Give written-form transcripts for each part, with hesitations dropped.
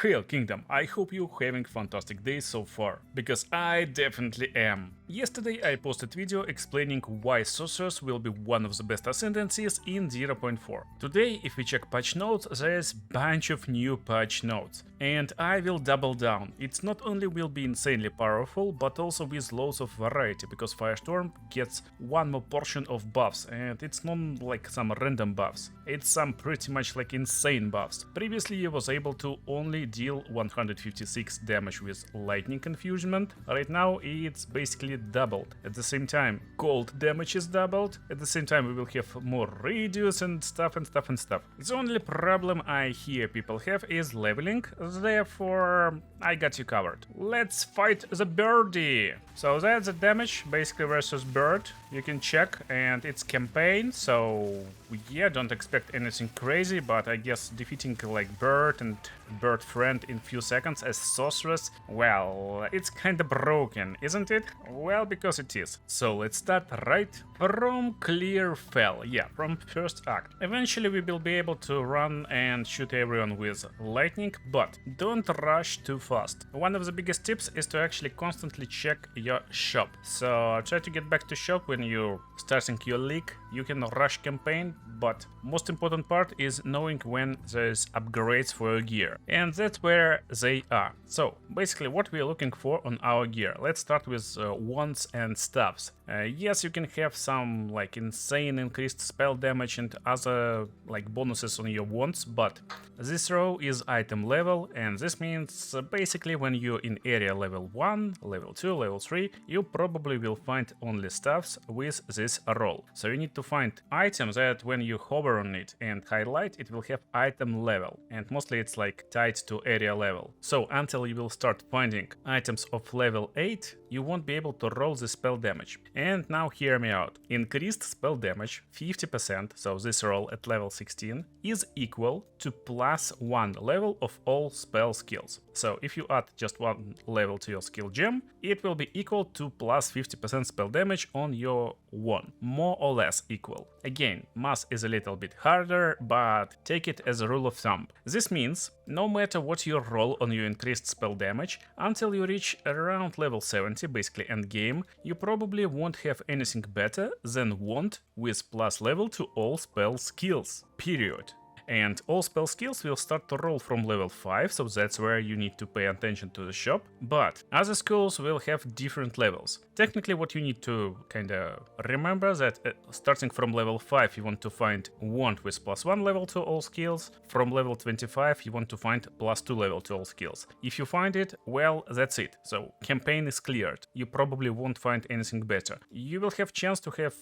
Hail Kingdom, I hope you're having fantastic days so far, because I definitely am. Yesterday I posted video explaining why Sorceress will be one of the best ascendancies in 0.4. Today, if we check patch notes, there's bunch of new patch notes. And I will double down. It's not only will be insanely powerful, but also with loads of variety, because Firestorm gets one more portion of buffs, and it's not like some random buffs. It's some pretty much like insane buffs. Previously he was able to only deal 156 damage with lightning infusement. Right now it's basically doubled. At the same time cold damage is doubled. At the same time we will have more radius and stuff. The only problem I hear people have is leveling, therefore I got you covered. Let's fight the birdie. So that's the damage basically versus bird. You can check, and it's campaign, so yeah, don't expect anything crazy, but I guess defeating like bird and bird friend in few seconds as Sorceress, well, it's kinda broken, isn't it? Well, because it is. So let's start right from Clear Fell, yeah, from first act. Eventually we will be able to run and shoot everyone with lightning, but don't rush too fast. One of the biggest tips is to actually constantly check your shop. So try to get back to shop when you're starting your league. You can rush campaign, but most important part is knowing when there's upgrades for your gear. And that's where they are. So basically what we're looking for on our gear. Let's start with wands and staffs. Yes, you can have some like insane increased spell damage and other like bonuses on your wands, but this row is item level, and this means basically when you're in area level 1, level 2, level 3, you probably will find only staffs with this roll. So you need to find items that when you hover on it and highlight, it will have item level, and mostly it's like tied to area level. So until you will start finding items of level 8, you won't be able to roll the spell damage. And now hear me out. Increased spell damage 50%, so this roll at level 16, is equal to +1 level of all spell skills. So if you add just one level to your skill gem, it will be equal to +50% spell damage on your wand, more or less equal. Again, math is a little bit harder, but take it as a rule of thumb. This means no matter what you roll on your increased spell damage, until you reach around level 70, basically endgame, you probably won't have anything better than wand with plus level to all spell skills, period. And all spell skills will start to roll from level 5, so that's where you need to pay attention to the shop. But other skills will have different levels. Technically what you need to kinda remember that starting from level 5 you want to find wand with +1 level to all skills. From level 25 you want to find +2 level to all skills. If you find it, well, that's it. So campaign is cleared. You probably won't find anything better. You will have chance to have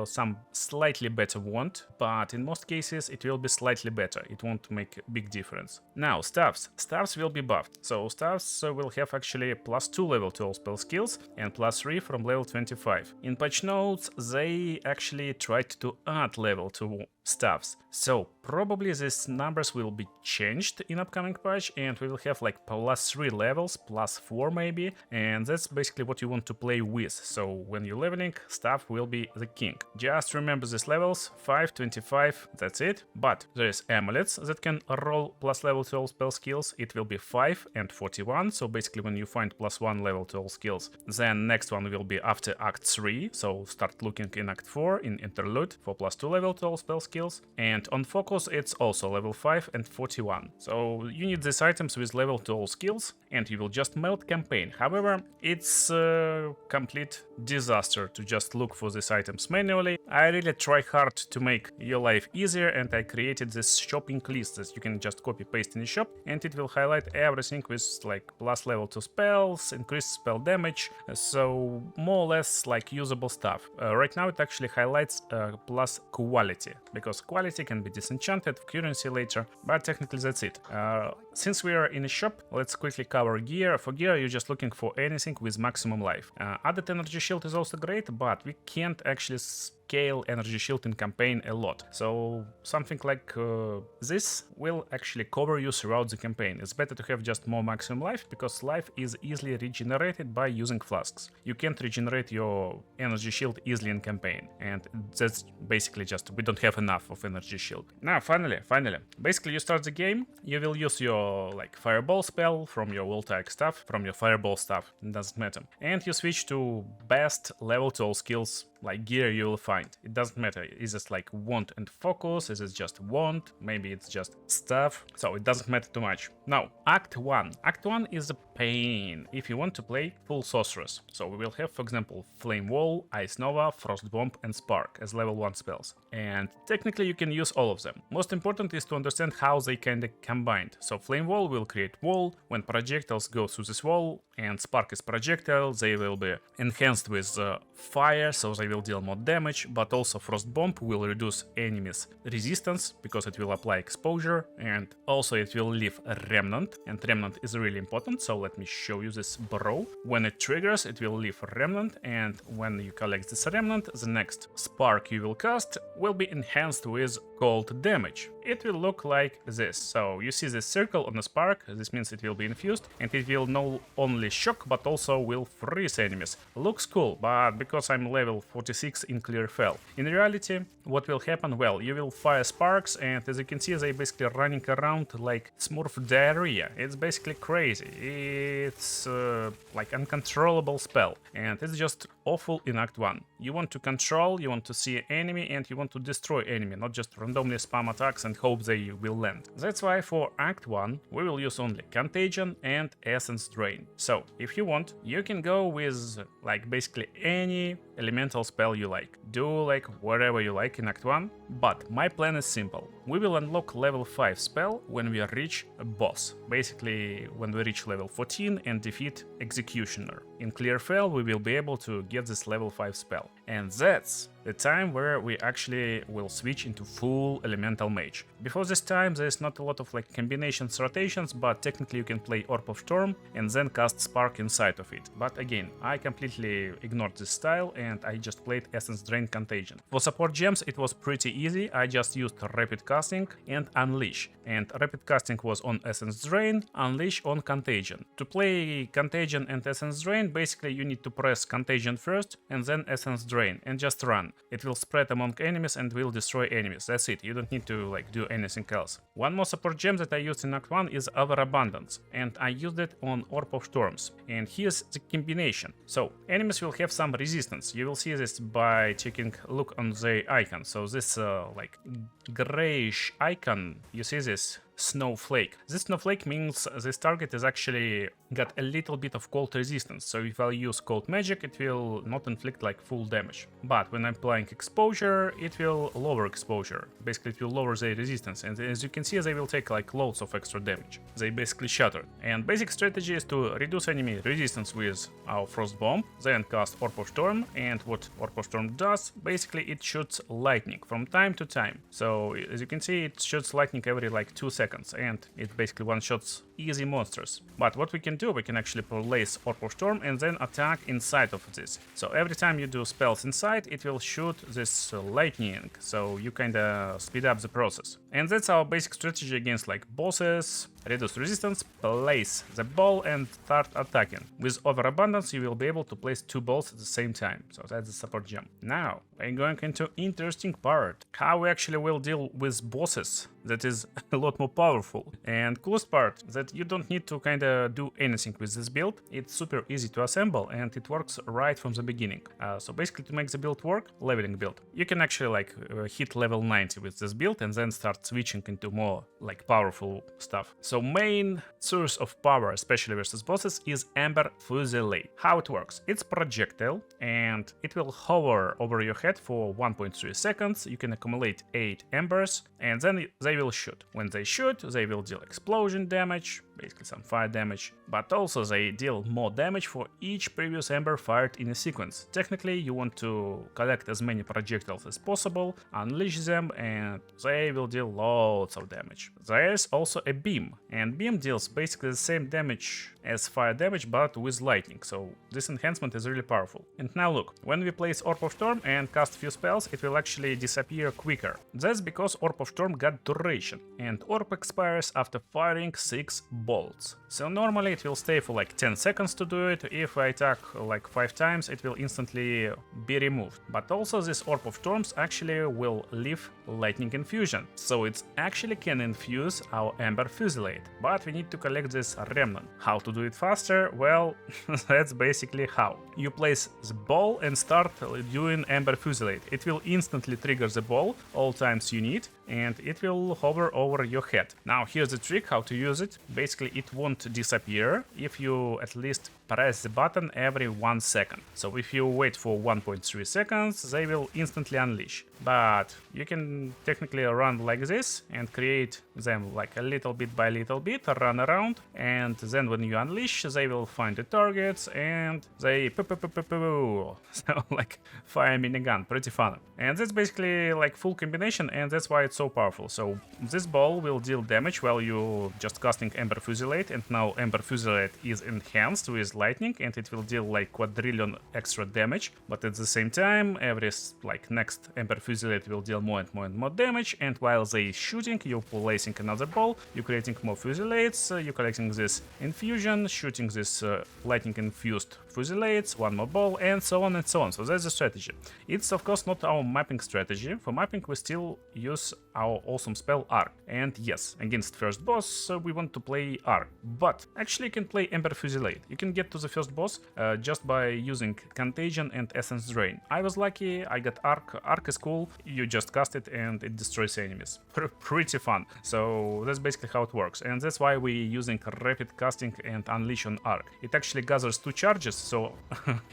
some slightly better wand, but in most cases it will be slightly better. It won't make a big difference. Now staffs. Staffs will be buffed. So staffs will have actually +2 level to all spell skills and +3 from level 25. In patch notes they actually tried to add level to staffs. So probably these numbers will be changed in upcoming patch, and we will have like +3 levels, +4 maybe, and that's basically what you want to play with. So when you're leveling, staff will be the king. Just remember these levels, 5, 25, that's it. But there's amulets that can roll plus level to all spell skills. It will be 5 and 41, so basically when you find +1 level to all skills, then next one will be after Act 3, so start looking in Act 4 in Interlude for +2 level to all spell skills. And on Focus it's also level 5 and 41. So you need these items with level to all skills, and you will just melt campaign. However, it's a complete disaster to just look for these items manually. I really try hard to make your life easier, and I created this shopping list that you can just copy paste in the shop, and it will highlight everything with like plus level to spells, increased spell damage, so more or less like usable stuff. Right now it actually highlights plus quality, because quality can be disenchanted, currency later, but technically that's it. Since we are in a shop, let's quickly cover gear. For gear, you're just looking for anything with maximum life. Added energy shield is also great, but we can't actually scale energy shield in campaign a lot. So something like this will actually cover you throughout the campaign. It's better to have just more maximum life, because life is easily regenerated by using flasks. You can't regenerate your energy shield easily in campaign, and that's basically just we don't have enough of energy shield. Now finally, basically you start the game, you will use your like fireball spell from your Voltaic stuff, from your fireball stuff, it doesn't matter, and you switch to best level to all skills like gear you will find. It doesn't matter, is it like wand and focus, is it just wand, maybe it's just stuff, so it doesn't matter too much. Now Act 1 is a pain if you want to play full sorceress. So we will have, for example, Flame Wall, Ice Nova, Frost Bomb and Spark as level 1 spells, and technically you can use all of them. Most important is to understand how they kinda combined. So Flame Wall will create wall when projectiles go through this wall, and Spark is projectile, they will be enhanced with fire, so they will deal more damage, but also Frost Bomb will reduce enemies' resistance because it will apply exposure, and also it will leave a remnant, and remnant is really important, so let me show you this bro. When it triggers, it will leave a remnant, and when you collect this remnant, the next Spark you will cast will be enhanced with cold damage. It will look like this. So you see this circle on the Spark, this means it will be infused, and it will not only shock but also will freeze enemies. Looks cool, but because I'm level 46 in Clear Fell. In reality, what will happen? Well, you will fire sparks, and as you can see, they basically running around like Smurf diarrhea. It's basically crazy. It's like uncontrollable spell, and it's just awful in Act 1. You want to control, you want to see enemy, and you want to destroy enemy, not just randomly spam attacks and hope they will land. That's why for Act 1 we will use only Contagion and Essence Drain. So if you want, you can go with like basically any elemental spell you like. Do like whatever you like in Act 1, but my plan is simple. We will unlock level 5 spell when we reach a boss. Basically when we reach level 14 and defeat Executioner. In Clear Fell we will be able to get this level 5 spell. And that's the time where we actually will switch into full elemental mage. Before this time there's not a lot of like combinations, rotations, but technically you can play Orb of Storm and then cast Spark inside of it. But again, I completely ignored this style and I just played Essence Drain Contagion. For support gems it was pretty easy, I just used Rapid Casting and Unleash. And Rapid Casting was on Essence Drain, Unleash on Contagion. To play Contagion and Essence Drain, basically you need to press Contagion first and then Essence Drain and just run. It will spread among enemies and will destroy enemies. That's it, you don't need to like do anything else. One more support gem that I used in Act 1 is Overabundance, and I used it on Orb of Storms. And here's the combination. So enemies will have some resistance. You will see this by taking a look on the icon. So this like grayish icon, you see this snowflake. This snowflake means this target is actually got a little bit of cold resistance, so if I use cold magic it will not inflict like full damage. But when I'm applying exposure, it will lower exposure. Basically it will lower their resistance, and as you can see they will take like loads of extra damage. They basically shatter. And basic strategy is to reduce enemy resistance with our Frost Bomb, then cast Orb of Storm, and what Orb of Storm does, basically it shoots lightning from time to time. So as you can see it shoots lightning every like 2 seconds. And it basically one-shots easy monsters. But what we can do, we can actually place Orb of Storm and then attack inside of this. So every time you do spells inside, it will shoot this lightning, so you kinda speed up the process. And that's our basic strategy against like bosses. Reduce resistance, place the ball and start attacking. With Overabundance you will be able to place 2 balls at the same time, so that's the support gem. Now we're going into interesting part, how we actually will deal with bosses. That is a lot more powerful. And coolest part, that you don't need to kinda do anything with this build. It's super easy to assemble and it works right from the beginning. So basically to make the build work, leveling build, you can actually like hit level 90 with this build and then start switching into more like powerful stuff. So main source of power, especially versus bosses, is Ember Fusillade. How it works? It's projectile and it will hover over your head for 1.3 seconds. You can accumulate 8 embers and then they will shoot. When they shoot, they will deal explosion damage, basically some fire damage, but also they deal more damage for each previous ember fired in a sequence. Technically, you want to collect as many projectiles as possible, unleash them, and they will deal loads of damage. There's also a beam, and beam deals basically the same damage as fire damage but with lightning, so this enhancement is really powerful. And now look, when we place Orb of Storm and cast few spells, it will actually disappear quicker. That's because Orb of Storm got duration, and Orb expires after firing 6 bolts. So normally it will stay for like 10 seconds to do it. If I attack like 5 times, it will instantly be removed. But also this Orb of Storms actually will leave lightning infusion, so it actually can infuse our Ember Fusillade. But we need to collect this remnant. How to do it faster? Well, that's basically how. You place the ball and start doing Ember Fusillade. It will instantly trigger the ball all times you need, and it will hover over your head. Now here's the trick how to use it. Basically it won't disappear if you at least press the button every 1 second. So if you wait for 1.3 seconds, they will instantly unleash. But you can technically run like this and create them like a little bit by little bit, run around, and then when you unleash, they will find the targets and they so like fire minigun, pretty fun. And that's basically like full combination, and that's why it's so powerful. So this ball will deal damage while you just casting Ember Fusillade, and now Ember Fusillade is enhanced with lightning, and it will deal like quadrillion extra damage. But at the same time, every like next Ember Fusillade will deal more and more and more damage, and while they shooting, you're placing another ball, you're creating more Fusillades, you're collecting this infusion, shooting this lightning infused Fusillades, one more ball, and so on and so on. So that's the strategy. It's of course not our mapping strategy. For mapping we still use our awesome spell Arc. And yes, against first boss we want to play Arc, but actually you can play Ember Fusillade. You can get to the first boss just by using Contagion and Essence Drain. I was lucky, I got Arc. Arc is cool, you just cast it and it destroys enemies. Pretty fun. So that's basically how it works, and that's why we're using rapid casting and unleash on Arc. It actually gathers 2 charges, so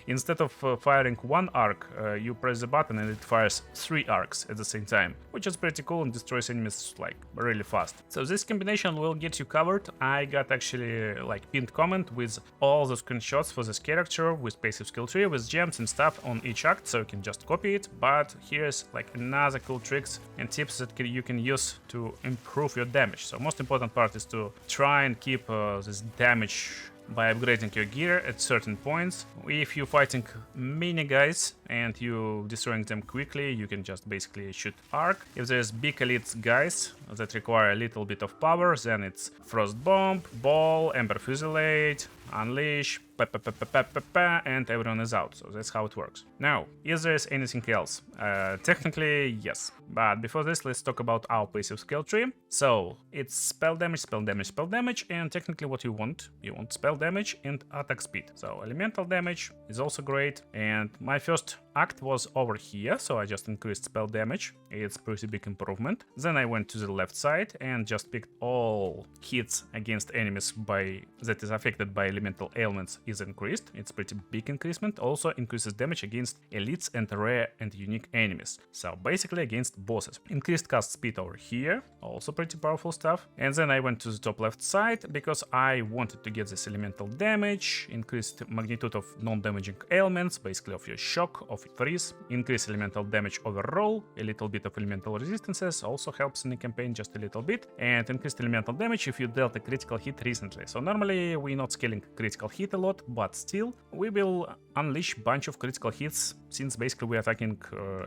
instead of firing 1 arc, you press the button and it fires 3 arcs at the same time, which is pretty cool and destroys enemies like really fast. So this combination will get you covered. I got actually like pinned comment with all the screenshots for this character with passive skill tree with gems and stuff on each act, so you can just copy it. But here's like another cool tricks and tips that you can use to improve your damage. So most important part is to try and keep this damage by upgrading your gear at certain points. If you're fighting mini guys and you destroying them quickly, you can just basically shoot Arc. If there's big elite guys that require a little bit of power, then it's Frost Bomb, Ball, Ember Fusillade, Unleash, and everyone is out. So that's how it works. Now, is there anything else? Technically, yes. But before this, let's talk about our passive skill tree. So it's spell damage, spell damage, spell damage, and technically what you want spell damage and attack speed. So elemental damage is also great, and my first act was over here, so I just increased spell damage. It's pretty big improvement. Then I went to the left side and just picked all hits against enemies that is affected by elemental ailments is increased. It's pretty big increasement. Also increases damage against elites and rare and unique enemies. So basically against bosses. Increased cast speed over here, also pretty powerful stuff. And then I went to the top left side because I wanted to get this elemental damage, increased magnitude of non-damaging ailments, basically of your shock, of freeze, increase elemental damage overall, a little bit of elemental resistances also helps in the campaign just a little bit, and increased elemental damage if you dealt a critical hit recently. So normally we're not scaling critical hit a lot, but still we will unleash bunch of critical hits since basically we're attacking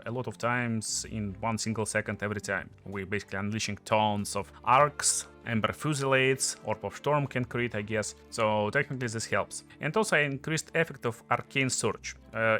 a lot of times in 1 single second every time. We're basically unleashing tons of arcs, Ember Fusillades, Orb of Storm can crit, I guess, so technically this helps. And also I increased effect of Arcane Surge.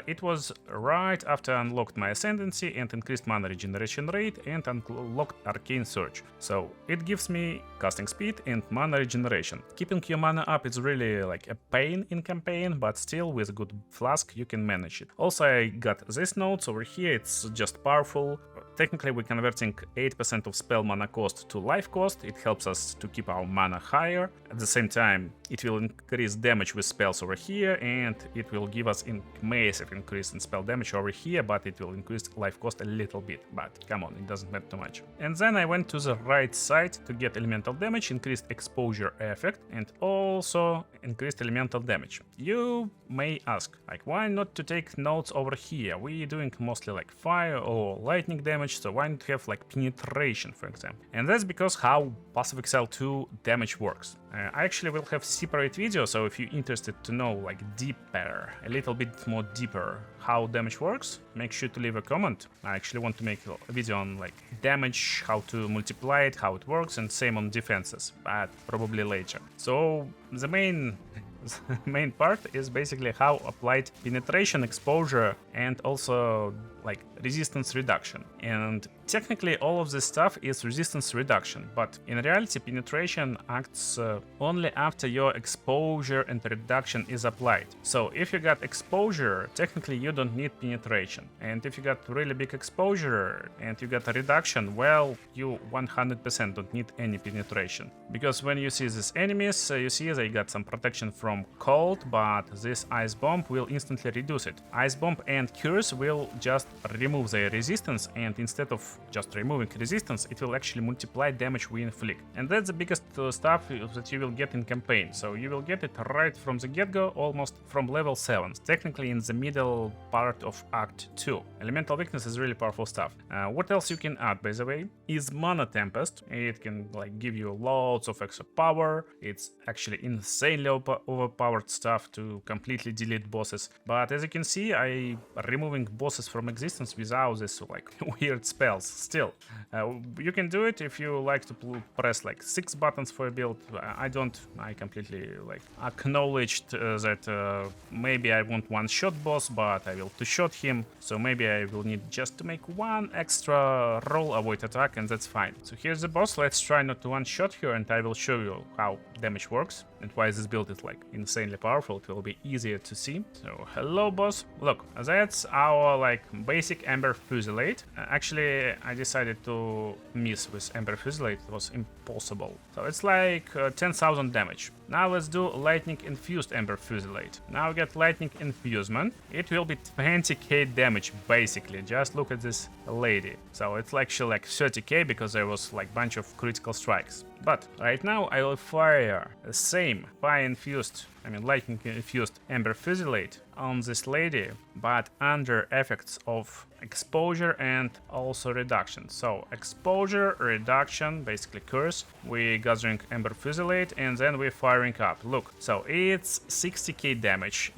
It was right after I unlocked my Ascendancy and increased mana regeneration rate and unlocked Arcane Surge. So it gives me casting speed and mana regeneration. Keeping your mana up is really like a pain in campaign, but still with a good flask you can manage it. Also I got these notes over here, it's just powerful. Technically we're converting 8% of spell mana cost to life cost. It helps us to keep our mana higher. At the same time, it will increase damage with spells over here, and it will give us a massive increase in spell damage over here, but it will increase life cost a little bit. But come on, it doesn't matter too much. And then I went to the right side to get elemental damage, increased exposure effect, and also increased elemental damage. You may ask, like, why not to take notes over here? We're doing mostly like fire or lightning damage, so why not have like penetration, for example? And that's because how Passive Excel 2 damage works. I actually will have separate video, so if you're interested to know like deeper, a little bit more deeper how damage works, make sure to leave a comment. I actually want to make a video on like damage, how to multiply it, how it works, and same on defenses, but probably later. So the main part is basically how applied penetration, exposure, and also like resistance reduction. And technically all of this stuff is resistance reduction, but in reality penetration acts only after your exposure and reduction is applied. So if you got exposure, technically you don't need penetration, and if you got really big exposure and you got a reduction, well, you 100% don't need any penetration, because when you see these enemies, you see they got some protection from cold, but this ice bomb will instantly reduce it. Ice bomb and curse will just remove their resistance, and instead of just removing resistance, it will actually multiply damage we inflict. And that's the biggest stuff that you will get in campaign. So you will get it right from the get-go, almost from level 7, technically in the middle part of Act 2. Elemental weakness is really powerful stuff. What else you can add, by the way, is Mana Tempest. It can like give you loads of extra power. It's actually insanely overpowered stuff to completely delete bosses. But as you can see, I removing bosses from existence without this like weird spells. Still, you can do it if you like to press like 6 buttons for a build. I don't. I completely like acknowledged that maybe I want one-shot boss, but I will two-shot him. So maybe I will need just to make one extra roll, avoid attack, and that's fine. So here's the boss. Let's try not to one-shot her, and I will show you how damage works and why this build is like insanely powerful. It will be easier to see. So hello boss. Look, that's our like basic Ember Fusilade. Actually, I decided to miss with Ember Fusilade. It was impossible. So it's like 10,000 damage. Now let's do Lightning Infused Ember Fusilade. Now we get Lightning Infusement. It will be 20k damage basically. Just look at this lady. So it's actually like 30k because there was like bunch of critical strikes. But right now I will fire the same lightning infused Ember Fusilade on this lady, but under effects of exposure and also reduction. So exposure, reduction, basically curse, we gathering Ember Fusilade, and then we're firing up. Look, so it's 60k damage.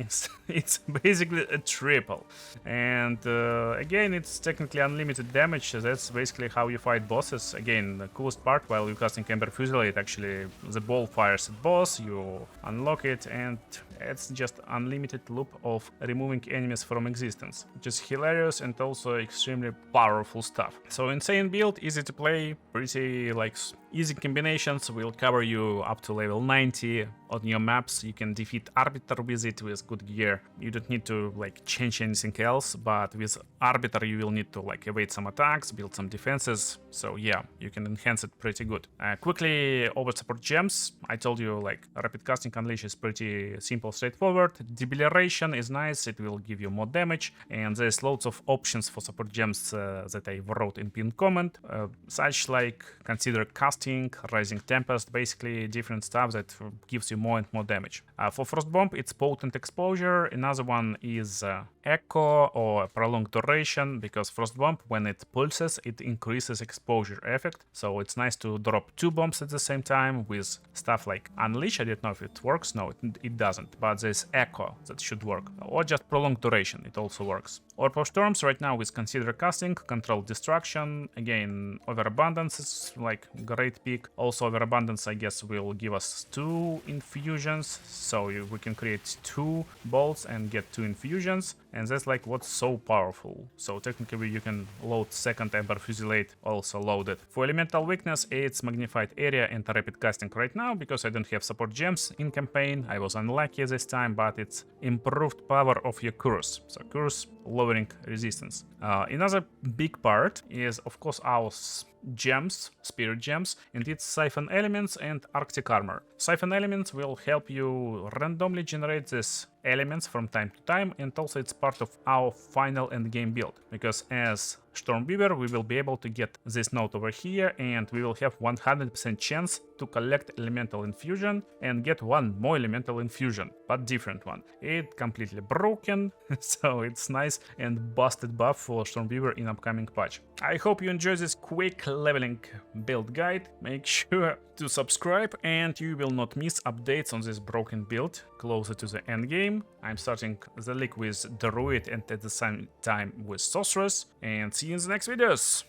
It's basically a triple. And again, it's technically unlimited damage. That's basically how you fight bosses. Again, the coolest part, while you're casting Ember Fusilade, actually the ball fires at boss, you unlock it, and it's just unlimited loop of removing enemies from existence, which is hilarious and also extremely powerful stuff. So insane build, easy to play, pretty like easy combinations will cover you up to level 90 on your maps. You can defeat Arbiter with it with good gear. You don't need to like change anything else, but with Arbiter you will need to like evade some attacks, build some defenses. So yeah, you can enhance it pretty good. Quickly over support gems. I told you like rapid casting unleash is pretty simple, straightforward. Debilitation is nice, it will give you more damage, and there's loads of options for support gems that I wrote in pinned comment, such like consider casting, rising tempest, basically different stuff that gives you more and more damage. For frost bomb, it's potent exposure. Another one is echo or prolonged duration, because frost bomb, when it pulses, it increases exposure effect. So it's nice to drop 2 bombs at the same time with stuff like unleash. I don't know if it works. No, it doesn't. But there's echo that should work, or just prolonged duration. It also works. Orb of Storms right now is consider casting, control destruction. Again, overabundance is like great pick. Also overabundance, I guess, will give us 2 infusions, so we can create 2 bolts and get 2 infusions, and that's like what's so powerful. So technically you can load second Ember Fusilade also loaded. For elemental weakness, it's magnified area and rapid casting right now, because I don't have support gems in campaign. I was unlucky this time, but it's improved power of your curse. So curse lowering resistance. Another big part is of course our gems, spirit gems, and it's Siphon Elements and Arctic Armor. Siphon Elements will help you randomly generate these elements from time to time, and also it's part of our final endgame build, because as Stormweaver we will be able to get this node over here, and we will have 100% chance to collect elemental infusion and get one more elemental infusion, but different one. It completely broken, so it's nice and busted buff for Stormweaver in upcoming patch. I hope you enjoy this quick leveling build guide. Make sure to subscribe and you will not miss updates on this broken build closer to the end game. I'm starting the league with Druid and at the same time with Sorceress, and see you in the next videos.